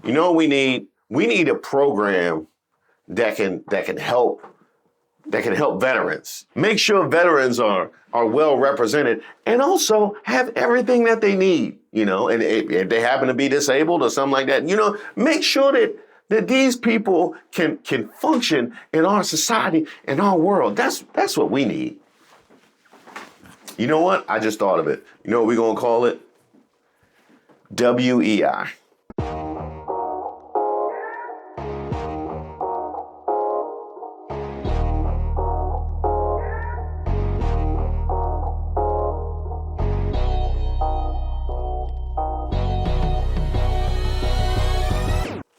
You know what we need? We need a program that can help veterans. Make sure veterans are well represented and also have everything that they need, you know, and if they happen to be disabled or something like that, you know, make sure that these people can function in our society, in our world. That's what we need. You know what? I just thought of it. You know what we're going to call it? WEI.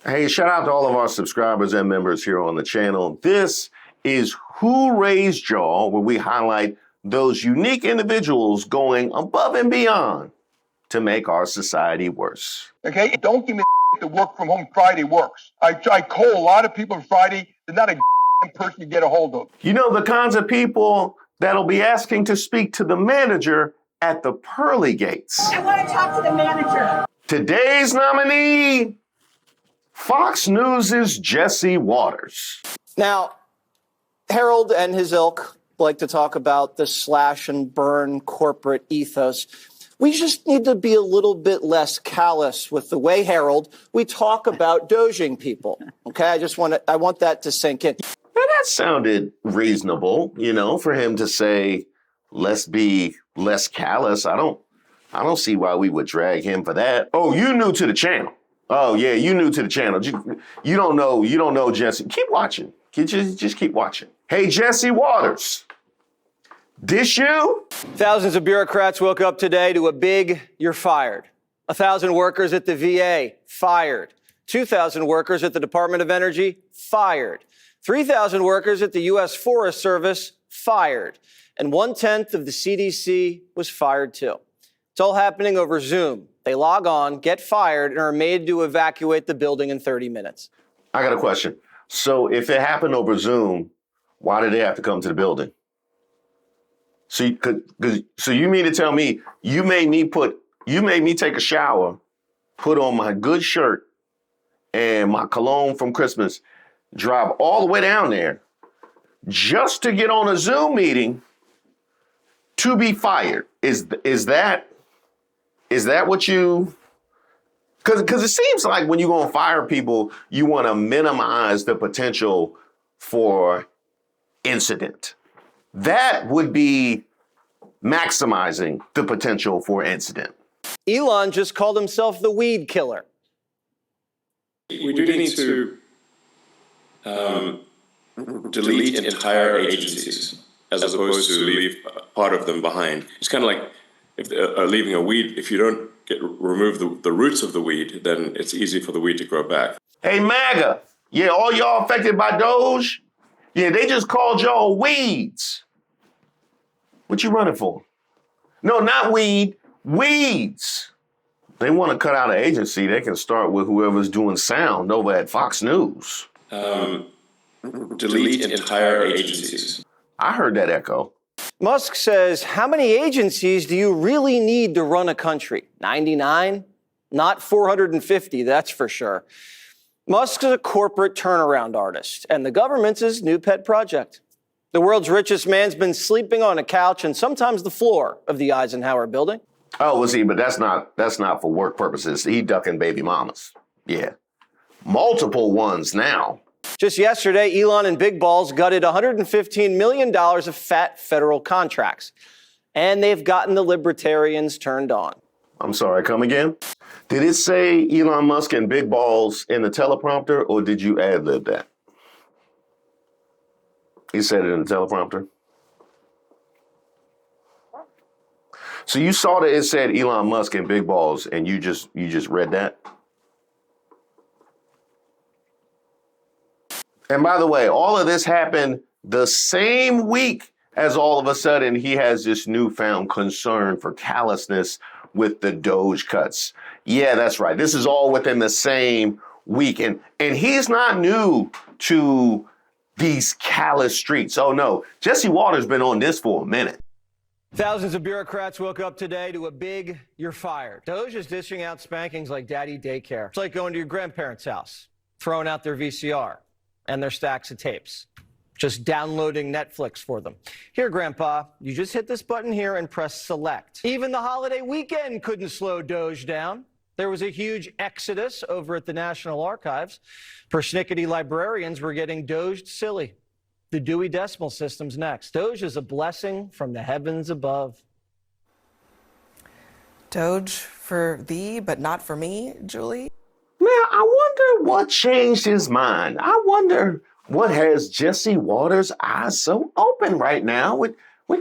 Hey, shout out to all of our subscribers and members here on the channel. This is Who Raised Y'all, where we highlight those unique individuals going above and beyond to make our society worse. Okay, don't give me the work from home Friday works. I call a lot of people on Friday. They're not a person to get a hold of. You know, the kinds of people that'll be asking to speak to the manager at the pearly gates. I want to talk to the manager. Today's nominee, Fox News' Jesse Waters. Now, Harold and his ilk like to talk about the slash and burn corporate ethos. We just need to be a little bit less callous with the way, Harold, we talk about DOGE'ing people. Okay, I want that to sink in. Now that sounded reasonable, you know, for him to say, let's be less callous. I don't see why we would drag him for that. Oh, you new to the channel. Oh yeah, you new to the channel. You don't know Jesse. Keep watching. Just keep watching. Hey, Jesse Waters, this you? Thousands of bureaucrats woke up today to a big, you're fired. 1,000 workers at the VA, fired. 2,000 workers at the Department of Energy, fired. 3,000 workers at the U.S. Forest Service, fired. And 1/10 of the CDC was fired too. It's all happening over Zoom. They log on, get fired, and are made to evacuate the building in 30 minutes. I got a question. So if it happened over Zoom, why did they have to come to the building? So you mean to tell me you made me take a shower, put on my good shirt and my cologne from Christmas, drive all the way down there just to get on a Zoom meeting to be fired? Is that what you? Because it seems like when you're going to fire people, you want to minimize the potential for incident. That would be maximizing the potential for incident. Elon just called himself the weed killer. We do need to delete entire agencies as opposed to leave part of them behind. It's kind of like if leaving a weed, if you don't remove the roots of the weed, then it's easy for the weed to grow back. Hey, Maga, yeah, all y'all affected by Doge? Yeah, they just called y'all weeds. What you running for? No, not weed, weeds. They want to cut out an agency. They can start with whoever's doing sound over at Fox News. Delete entire agencies. I heard that echo. Musk says, how many agencies do you really need to run a country? 99? Not 450, that's for sure. Musk is a corporate turnaround artist, and the government's his new pet project. The world's richest man's been sleeping on a couch and sometimes the floor of the Eisenhower building. Oh, well, see, but that's not for work purposes. He ducking baby mamas. Yeah. Multiple ones now. Just yesterday, Elon and Big Balls gutted $115 million of fat federal contracts. And they've gotten the libertarians turned on. I'm sorry, come again? Did it say Elon Musk and Big Balls in the teleprompter, or did you ad-lib that? He said it in the teleprompter. So you saw that it said Elon Musk and Big Balls, and you just read that? And by the way, all of this happened the same week as all of a sudden he has this newfound concern for callousness with the Doge cuts. Yeah, that's right. This is all within the same week. And he's not new to these callous streets. Oh no, Jesse Waters been on this for a minute. Thousands of bureaucrats woke up today to a big "you're fired." DOGE is dishing out spankings like daddy daycare. It's like going to your grandparents' house, throwing out their VCR and their stacks of tapes, just downloading Netflix for them. Here, Grandpa, you just hit this button here and press select. Even the holiday weekend couldn't slow DOGE down. There was a huge exodus over at the National Archives. Persnickety librarians were getting DOGE'd silly. The Dewey Decimal System's next. DOGE is a blessing from the heavens above. DOGE for thee, but not for me, Julie? Man, I wonder what changed his mind. I wonder what has Jesse Waters' eyes so open right now with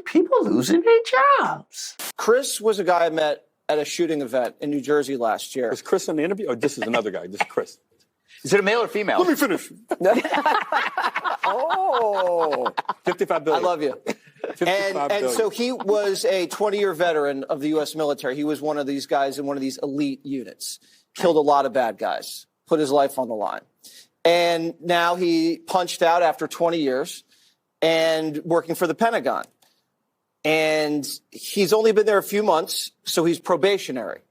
people losing their jobs. Chris was a guy I met at a shooting event in New Jersey last year. Is Chris in the interview? Or this is another guy? This is Chris. Is it a male or female? Let me finish. Oh, 55 billion. I love you. And so he was a 20-year veteran of the U.S. military. He was one of these guys in one of these elite units, killed a lot of bad guys, put his life on the line. And now he punched out after 20 years and working for the Pentagon. And he's only been there a few months, so he's probationary.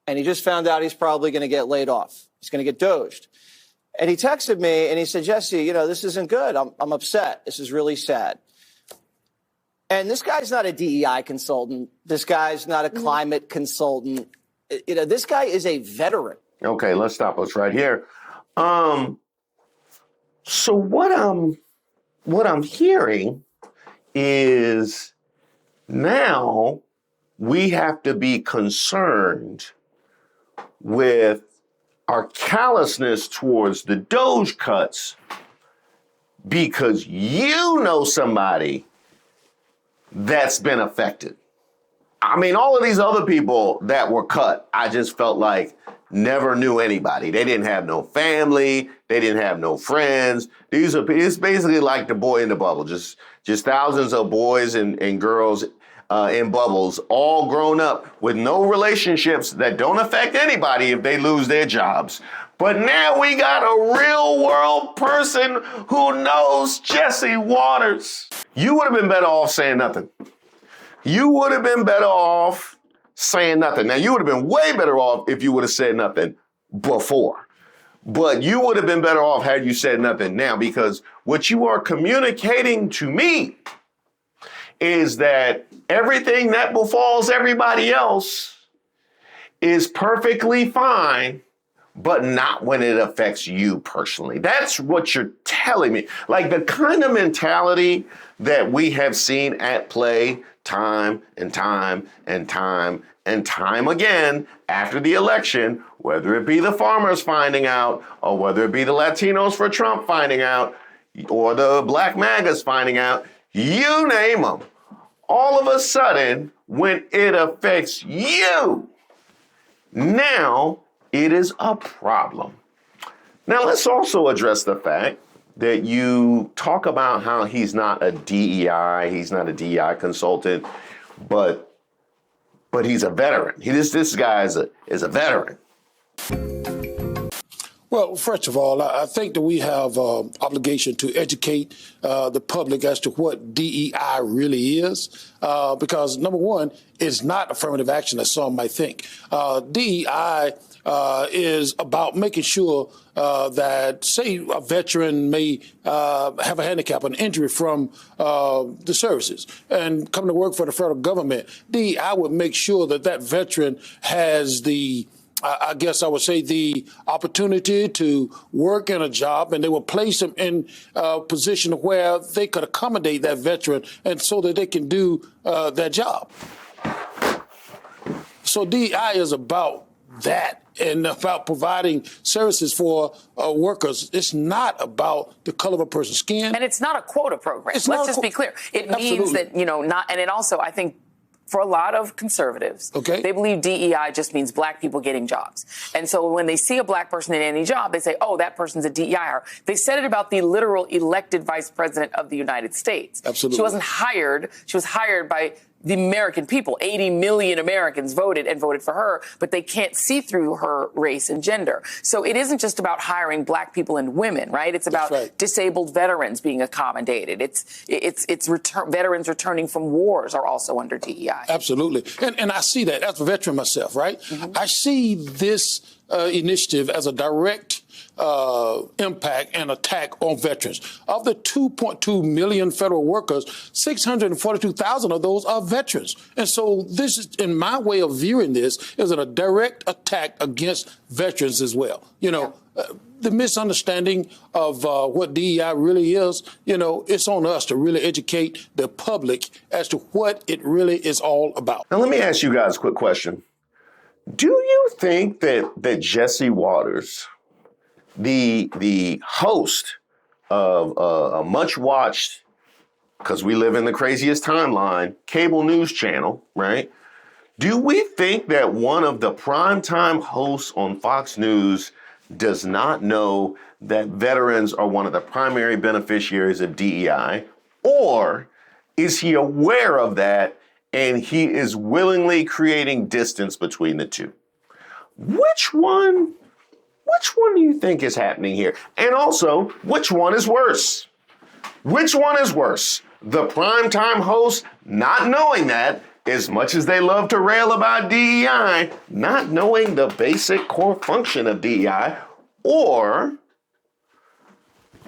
And he just found out he's probably going to get laid off. He's going to get DOGE'd. And he texted me and he said, Jesse, this isn't good. I'm upset. This is really sad. And this guy's not a DEI consultant. This guy's not a climate consultant. This guy is a veteran. Okay, let's stop us right here. So what I'm hearing is now we have to be concerned with our callousness towards the DOGE cuts because you know somebody that's been affected. I mean, all of these other people that were cut, I just felt like never knew anybody. They didn't have no family. They didn't have no friends. It's basically like the boy in the bubble, just thousands of boys and girls in bubbles, all grown up with no relationships that don't affect anybody if they lose their jobs. But now we got a real world person who knows Jesse Waters. You would have been better off saying nothing. You would have been better off saying nothing. Now, you would have been way better off if you would have said nothing before. But you would have been better off had you said nothing now, because what you are communicating to me is that everything that befalls everybody else is perfectly fine, but not when it affects you personally. That's what you're telling me. Like the kind of mentality that we have seen at play time and time and time and time again after the election, whether it be the farmers finding out, or whether it be the Latinos for Trump finding out, or the Black Magas finding out, you name them. All of a sudden, when it affects you, now it is a problem. Now, let's also address the fact that you talk about how he's not a DEI consultant, but he's a veteran. This guy is a veteran. Well, first of all, I think that we have obligation to educate the public as to what DEI really is, because number one, it's not affirmative action as some might think. DEI is about making sure that, say, a veteran may have a handicap, an injury from the services, and come to work for the federal government. DEI would make sure that that veteran has the I guess I would say the opportunity to work in a job, and they will place them in a position where they could accommodate that veteran and so that they can do their job. So DEI is about that and about providing services for workers. It's not about the color of a person's skin. And it's not a quota program. Let's just be clear. It means Absolutely. that, not, and it also, I think, for a lot of conservatives, they believe DEI just means black people getting jobs. And so when they see a black person in any job, they say, oh, that person's a DEIer. They said it about the literal elected vice president of the United States. Absolutely. She wasn't hired. She was hired by the American people. 80 million Americans voted for her, but they can't see through her race and gender. So it isn't just about hiring black people and women, right? It's about disabled veterans being accommodated. It's veterans returning from wars are also under DEI. Absolutely. And I see that as a veteran myself, right? I see this initiative as a direct impact and attack on veterans. Of the 2.2 million federal workers, 642,000 of those are veterans. And so this is, in my way of viewing this, is a direct attack against veterans as well. You know, the misunderstanding of what DEI really is, you know, it's on us to really educate the public as to what it really is all about. Now, let me ask you guys a quick question. Do you think that Jesse Waters, the host of a much-watched, because we live in the craziest timeline, cable news channel, right? Do we think that one of the primetime hosts on Fox News does not know that veterans are one of the primary beneficiaries of DEI? Or is he aware of that and he is willingly creating distance between the two? Which one do you think is happening here? And also, which one is worse? Which one is worse? The primetime host not knowing that, as much as they love to rail about DEI, not knowing the basic core function of DEI, or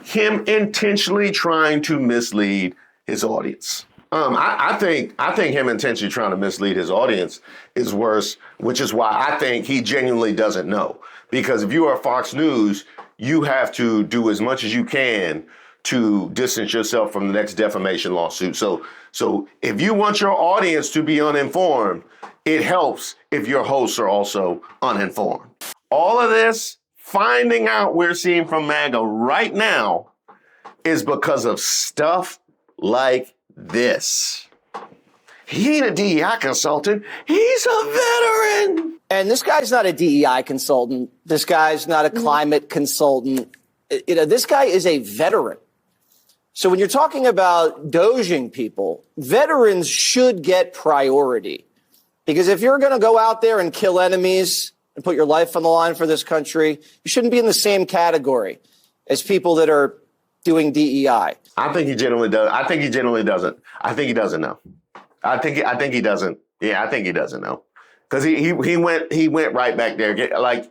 him intentionally trying to mislead his audience? I think him intentionally trying to mislead his audience is worse, which is why I think he genuinely doesn't know. Because if you are Fox News, you have to do as much as you can to distance yourself from the next defamation lawsuit. So if you want your audience to be uninformed, it helps if your hosts are also uninformed. All of this finding out we're seeing from Maga right now is because of stuff like this. He ain't a DEI consultant. He's a veteran. And this guy's not a DEI consultant. This guy's not a climate consultant. You know, this guy is a veteran. So when you're talking about DOGE'ing people, veterans should get priority. Because if you're going to go out there and kill enemies and put your life on the line for this country, you shouldn't be in the same category as people that are doing DEI. I think he genuinely does. I think he genuinely doesn't. I think he doesn't know. I think he doesn't. Yeah, I think he doesn't know. Because he went right back there. Like,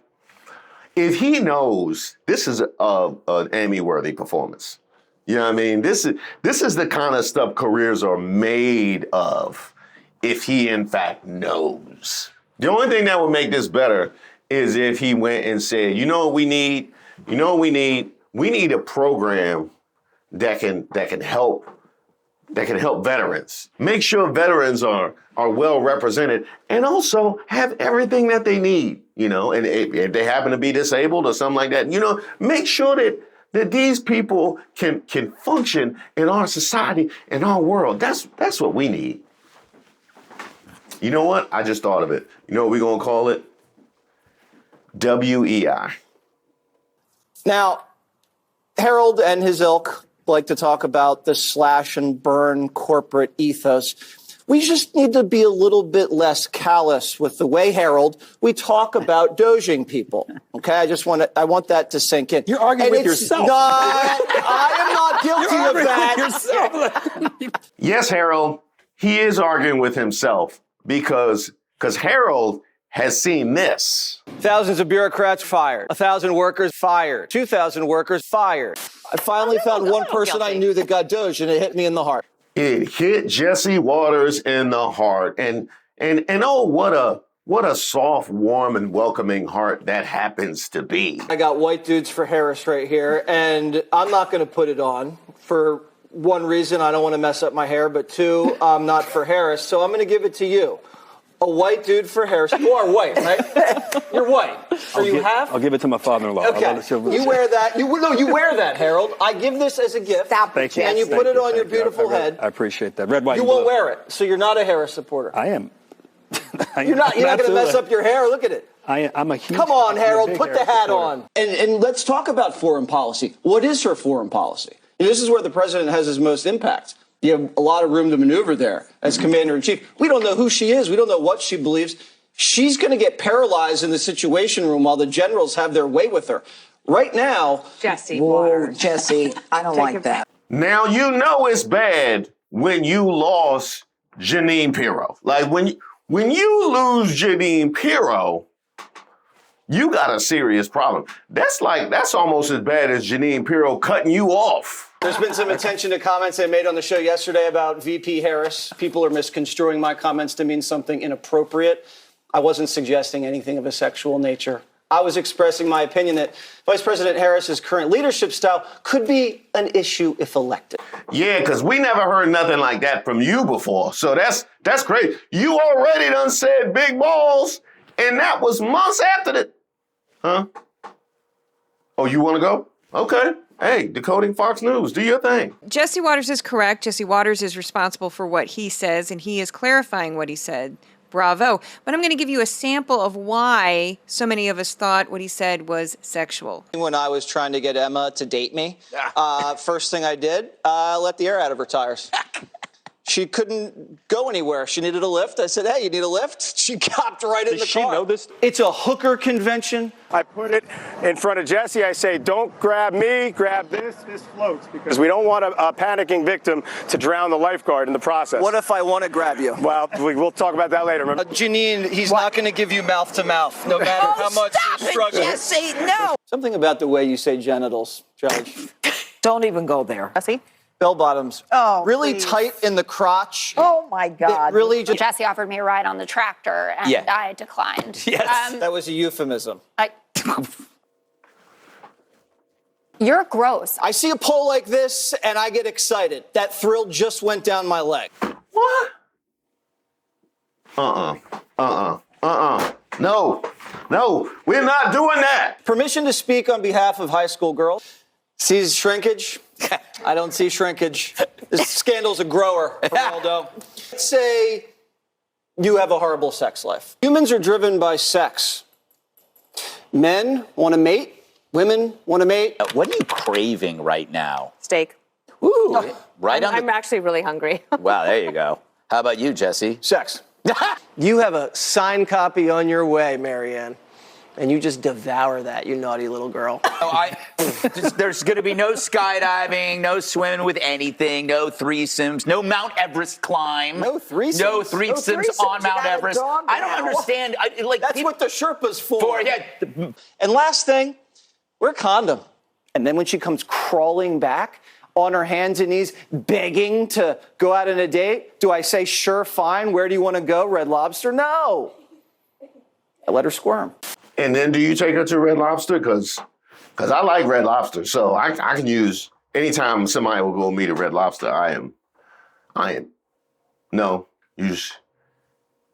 if he knows this is an Emmy-worthy performance, you know what I mean? This is the kind of stuff careers are made of. If he in fact knows, the only thing that would make this better is if he went and said, you know what we need? You know what we need? We need a program that can help veterans. Make sure veterans are well represented and also have everything that they need, you know, and if they happen to be disabled or something like that, you know, make sure that these people can function in our society, in our world. That's what we need. You know what? I just thought of it. You know what we're going to call it? WEI. Now, Harold and his ilk like to talk about the slash and burn corporate ethos. We just need to be a little bit less callous with the way, Harold, we talk about DOGE'ing people. Okay, I want that to sink in. You're arguing with yourself. No, I am not guilty of that. Yes, Harold, he is arguing with himself because Harold has seen this. Thousands of bureaucrats fired. 1,000 workers fired. 2,000 workers fired. I finally found one person I knew that got Doge, and it hit me in the heart. It hit Jesse Waters in the heart. And oh, what a soft, warm, and welcoming heart that happens to be. I got White Dudes for Harris right here, and I'm not going to put it on. For one reason, I don't want to mess up my hair, but two, I'm not for Harris, so I'm going to give it to you. A white dude for Harris. You are white, right? You're white. Are you half? I'll give it to my father-in-law. Okay. You wear that. You wear that, Harold. I give this as a gift. Thank you. And you put it on your beautiful head. I appreciate that. Red, white, You and won't blue. wear it, so you're not a Harris supporter. I am. You're not going to mess up your hair. Look at it. I'm a huge. Come on, Harold. Put the hat supporter. on. And let's talk about foreign policy. What is her foreign policy? This is where the president has his most impact. You have a lot of room to maneuver there as commander-in-chief. We don't know who she is. We don't know what she believes. She's going to get paralyzed in the Situation Room while the generals have their way with her. Right now, Jesse Whoa, Jesse, I don't like that. Now you know it's bad when you lost Jeanine Pirro. Like when you lose Jeanine Pirro, you got a serious problem. That's almost as bad as Jeanine Pirro cutting you off. There's been some attention to comments I made on the show yesterday about VP Harris. People are misconstruing my comments to mean something inappropriate. I wasn't suggesting anything of a sexual nature. I was expressing my opinion that Vice President Harris's current leadership style could be an issue if elected. Yeah, because we never heard nothing like that from you before. So that's great. You already done said big balls, and that was months after that. Huh? Oh, you want to go? Okay. Hey, Decoding Fox News, do your thing. Jesse Waters is correct. Jesse Waters is responsible for what he says, and he is clarifying what he said. Bravo. But I'm going to give you a sample of why so many of us thought what he said was sexual. When I was trying to get Emma to date me, first thing I did, let the air out of her tires. She couldn't go anywhere. She needed a lift. I said, hey, you need a lift? She copped right in the car. Does she know this? It's a hooker convention. I put it in front of Jesse. I say, don't grab me, grab this. This floats, because we don't want a panicking victim to drown the lifeguard in the process. What if I want to grab you? Well, we'll talk about that later. Janine, he's not going to give you mouth to mouth, no matter how much you're struggling. Jesse, no. Something about the way you say genitals, Judge. Don't even go there. Jesse? Bell bottoms. Oh, really please. tight in the crotch. Oh, my God. Really just... Jesse offered me a ride on the tractor, and I declined. Yes, that was a euphemism. You're gross. I see a poll like this, and I get excited. That thrill just went down my leg. What? No, we're not doing that. Permission to speak on behalf of high school girls. Sees shrinkage? I don't see shrinkage. This scandal's a grower, Ronaldo. Let's say you have a horrible sex life. Humans are driven by sex. Men want to mate. Women want to mate. What are you craving right now? Steak. Ooh. I'm actually really hungry. Wow, there you go. How about you, Jesse? Sex. You have a signed copy on your way, Marianne. And you just devour that, you naughty little girl. There's going to be no skydiving, no swimming with anything, no threesomes, no Mount Everest climb. No threesomes? No threesomes on Mount Everest. I don't understand. That's what the Sherpa's for. And last thing, wear a condom. And then when she comes crawling back on her hands and knees, begging to go out on a date, do I say, sure, fine, where do you want to go, Red Lobster? No. I let her squirm. And then do you take her to Red Lobster? Because I like Red Lobster, so I can use anytime somebody will go meet a Red Lobster. No, you're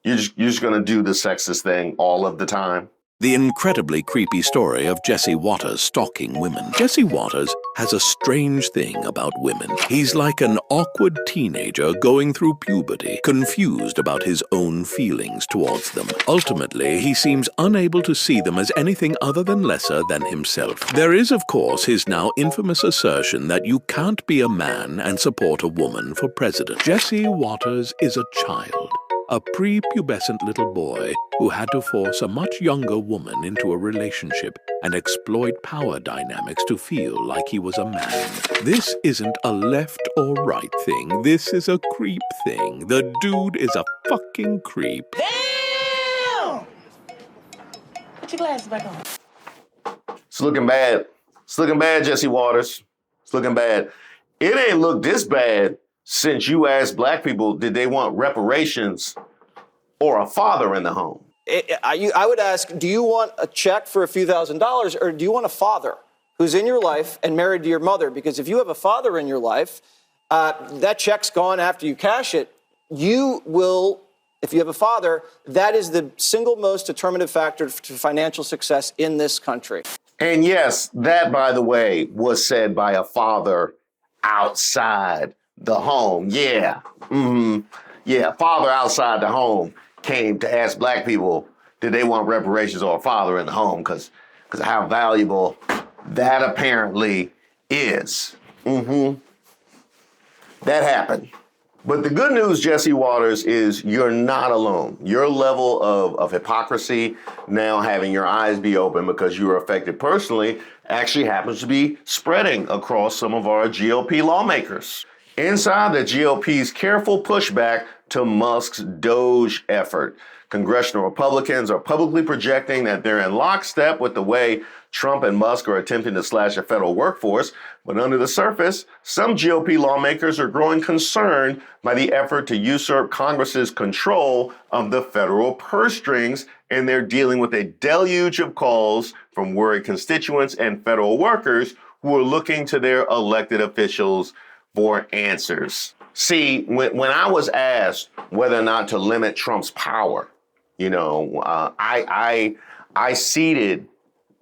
just gonna do the sexist thing all of the time. The incredibly creepy story of Jesse Waters stalking women. Jesse Waters has a strange thing about women. He's like an awkward teenager going through puberty, confused about his own feelings towards them. Ultimately, he seems unable to see them as anything other than lesser than himself. There is, of course, his now infamous assertion that you can't be a man and support a woman for president. Jesse Waters is a child. A prepubescent little boy who had to force a much younger woman into a relationship and exploit power dynamics to feel like he was a man. This isn't a left or right thing. This is a creep thing. The dude is a fucking creep. Damn! Put your glasses back on. It's looking bad. It's looking bad, Jesse Waters. It's looking bad. It ain't looked this bad since you asked black people, did they want reparations or a father in the home? I would ask, do you want a check for a few $1,000s, or do you want a father who's in your life and married to your mother? Because if you have a father in your life, that check's gone after you cash it. You will, if you have a father, that is the single most determinative factor to financial success in this country. And yes, that, by the way, was said by a father outside the home. Yeah. Yeah, father outside the home came to ask black people, did they want reparations or a father in the home? Because of how valuable that apparently is. That happened. But the good news, Jesse Waters, is you're not alone. Your level of hypocrisy, now having your eyes be open because you were affected personally, actually happens to be spreading across some of our GOP lawmakers. Inside the GOP's careful pushback to Musk's DOGE effort, congressional Republicans are publicly projecting that they're in lockstep with the way Trump and Musk are attempting to slash the federal workforce. But under the surface, some GOP lawmakers are growing concerned by the effort to usurp Congress's control of the federal purse strings, and they're dealing with a deluge of calls from worried constituents and federal workers who are looking to their elected officials for answers. See, when I was asked whether or not to limit Trump's power, I ceded,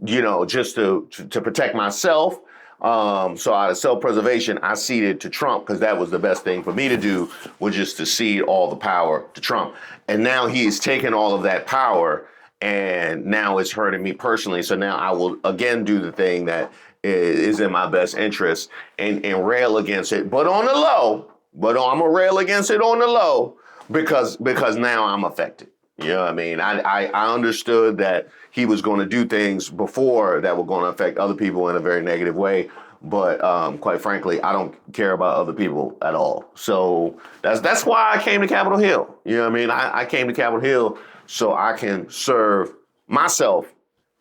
just to protect myself. So out of self-preservation, I ceded to Trump because that was the best thing for me to do, was just to cede all the power to Trump. And now he's taken all of that power and now it's hurting me personally. So now I will again do the thing that is in my best interest and rail against it, but on the low. But I'm gonna rail against it on the low because now I'm affected. You know what I mean? I understood that he was going to do things before that were going to affect other people in a very negative way. But quite frankly, I don't care about other people at all. So that's why I came to Capitol Hill. You know what I mean? I came to Capitol Hill so I can serve myself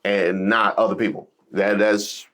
and not other people. This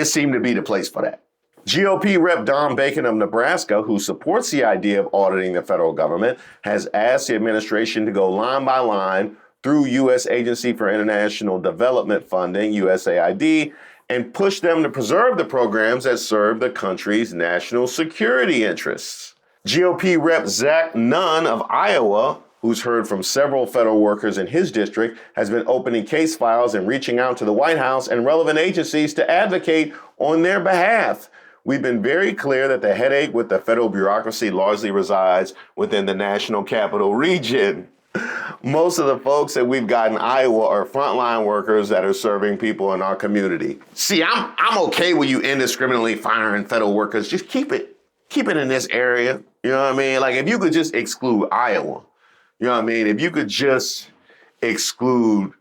seemed to be the place for that. GOP Rep. Don Bacon of Nebraska, who supports the idea of auditing the federal government, has asked the administration to go line by line through U.S. Agency for International Development Funding, USAID, and push them to preserve the programs that serve the country's national security interests. GOP Rep. Zach Nunn of Iowa, who's heard from several federal workers in his district, has been opening case files and reaching out to the White House and relevant agencies to advocate on their behalf. We've been very clear that the headache with the federal bureaucracy largely resides within the national capital region. Most of the folks that we've got in Iowa are frontline workers that are serving people in our community. See, I'm okay with you indiscriminately firing federal workers. Just keep it in this area. You know what I mean? Like if you could just exclude Iowa, you know what I mean? If you could just exclude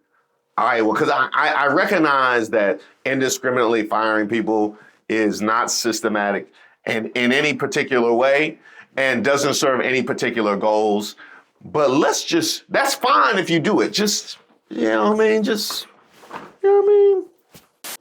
Iowa, because I recognize that indiscriminately firing people is not systematic and in any particular way and doesn't serve any particular goals. But that's fine if you do it.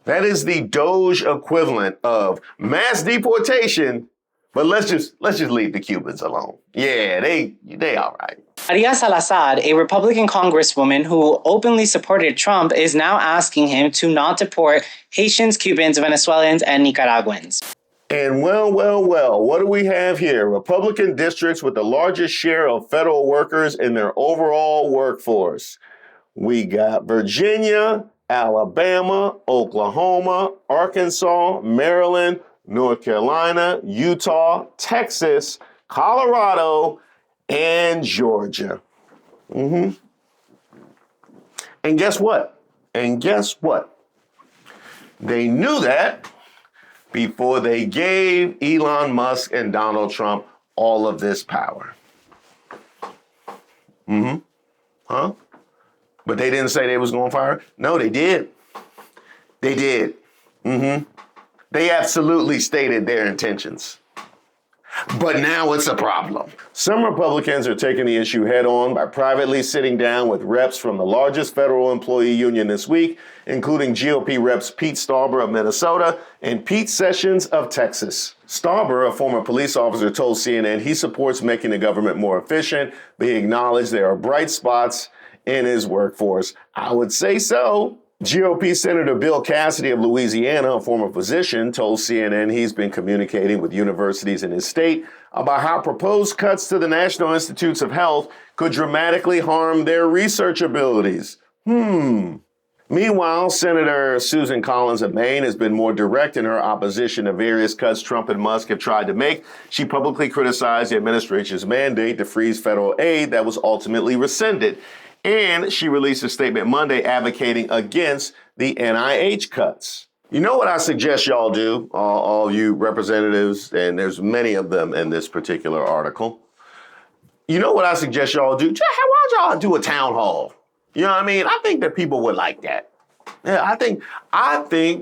That is the DOGE equivalent of mass deportation, but let's just leave the Cubans alone. Yeah, they all right. Maria Salazar, a Republican congresswoman who openly supported Trump, is now asking him to not deport Haitians, Cubans, Venezuelans, and Nicaraguans. And well, what do we have here? Republican districts with the largest share of federal workers in their overall workforce. We got Virginia, Alabama, Oklahoma, Arkansas, Maryland, North Carolina, Utah, Texas, Colorado, and Georgia. And guess what? They knew that before they gave Elon Musk and Donald Trump all of this power. But they didn't say they was going to fire? No, they did. They absolutely stated their intentions. But now it's a problem. Some Republicans are taking the issue head on by privately sitting down with reps from the largest federal employee union this week, including GOP reps Pete Stauber of Minnesota and Pete Sessions of Texas. Stauber, a former police officer, told CNN he supports making the government more efficient, but he acknowledged there are bright spots in his workforce. I would say so. GOP Senator Bill Cassidy of Louisiana, a former physician, told CNN he's been communicating with universities in his state about how proposed cuts to the National Institutes of Health could dramatically harm their research abilities. Meanwhile, Senator Susan Collins of Maine has been more direct in her opposition to various cuts Trump and Musk have tried to make. She publicly criticized the administration's mandate to freeze federal aid that was ultimately rescinded. And she released a statement Monday advocating against the NIH cuts. You know what I suggest y'all do, all you representatives, and there's many of them in this particular article. You know what I suggest y'all do? Why don't y'all do a town hall? You know what I mean? I think that people would like that. Yeah, I think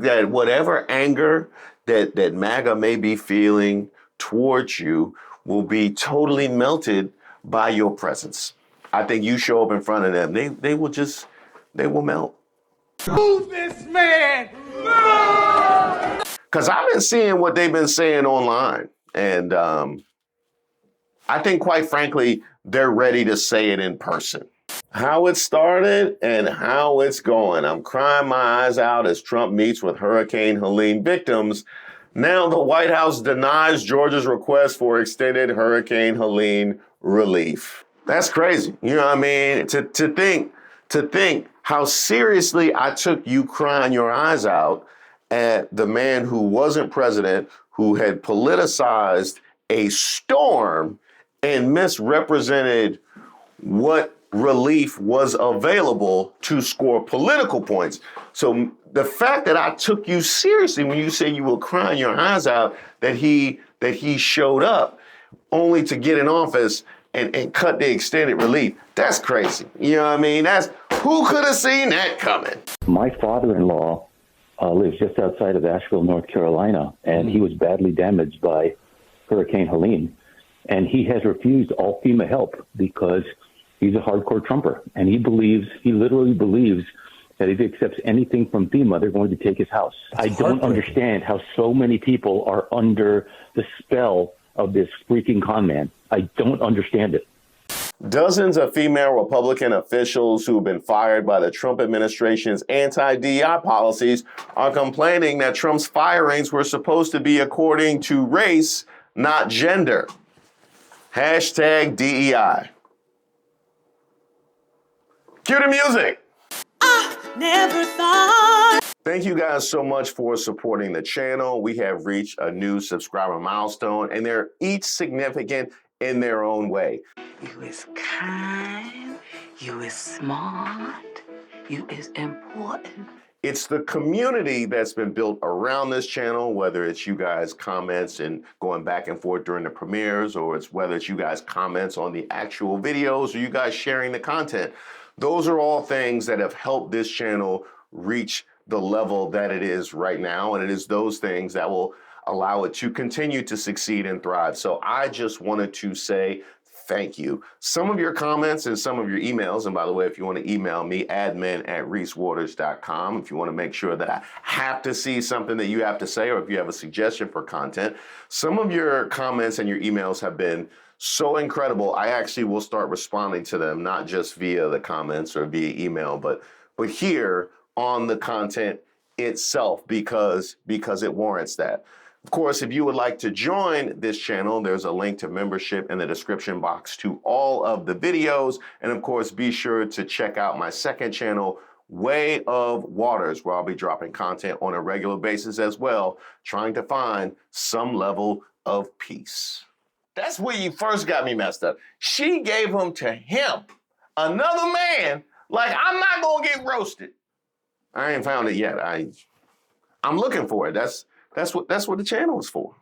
that whatever anger that MAGA may be feeling towards you will be totally melted by your presence. I think you show up in front of them, they will melt. Move this man! Because I've been seeing what they've been saying online, and I think, quite frankly, they're ready to say it in person. How it started and how it's going. I'm crying my eyes out as Trump meets with Hurricane Helene victims. Now the White House denies Georgia's request for extended Hurricane Helene relief. That's crazy. You know what I mean? To think how seriously I took you crying your eyes out at the man who wasn't president, who had politicized a storm and misrepresented what relief was available to score political points. So the fact that I took you seriously when you say you were crying your eyes out, that he showed up only to get in office and cut the extended relief, that's crazy. You know what I mean? Who could have seen that coming? My father-in-law lives just outside of Asheville, North Carolina, and he was badly damaged by Hurricane Helene. And he has refused all FEMA help because he's a hardcore Trumper. And he literally believes that if he accepts anything from FEMA, they're going to take his house. I don't understand how so many people are under the spell of this freaking con man. I don't understand it. Dozens of female Republican officials who've been fired by the Trump administration's anti-DEI policies are complaining that Trump's firings were supposed to be according to race, not gender. Hashtag DEI. Cue the music. Never thought. Thank you guys so much for supporting the channel. We have reached a new subscriber milestone, and they're each significant in their own way. You is kind, you is smart, you is important. It's the community that's been built around this channel, whether it's you guys comments and going back and forth during the premieres, or it's whether it's you guys comments on the actual videos, or you guys sharing the content. Those are all things that have helped this channel reach the level that it is right now, and it is those things that will allow it to continue to succeed and thrive. So I just wanted to say thank you. Some of your comments and some of your emails, and by the way, if you want to email me, admin@reesewaters.com, if you want to make sure that I have to see something that you have to say, or if you have a suggestion for content, some of your comments and your emails have been so incredible. I actually will start responding to them, not just via the comments or via email, but here on the content itself, because it warrants that. Of course, if you would like to join this channel, there's a link to membership in the description box to all of the videos. And of course, be sure to check out my second channel, Way of Waters, where I'll be dropping content on a regular basis as well, trying to find some level of peace. That's where you first got me messed up. She gave him to him, another man, like I'm not gonna get roasted. I ain't found it yet. I'm looking for it. That's what the channel is for.